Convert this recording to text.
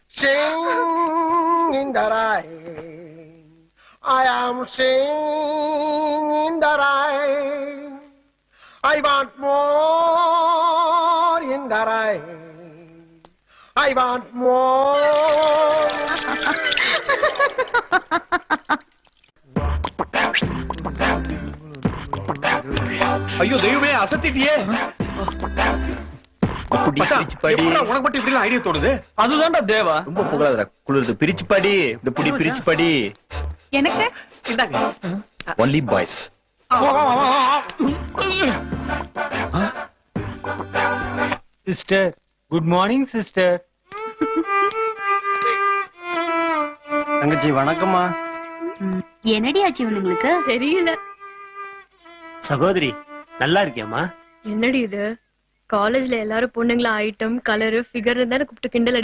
Sing in the rain. I am singing in the rain. I want more in the rain. I want more. ஐயோ தெய்வமே அசத்திட்டியே. உனக்கு மட்டும் இப்படி idea தோணுது? அதுதான்டா தேவா. ரொம்ப புகழாதடா. குளிருது. பிரிச்சு படி. இந்த புடி பிரிச்சு படி. எனக்கு only boys. Sister good morning sister. தங்கச்சி வணக்கம்மா. என்னடி ஆச்சு இவனுங்களுக்கு? தெரியல. சகோதரி நல்லா இருக்கியாம்மா? என்னடி இது? காலேஜ்ல எல்லாரும் பொண்ணுங்கள ஐட்டம் கலரு ஃபிகர் தானே கூப்பிட்டு கிண்டல் அடி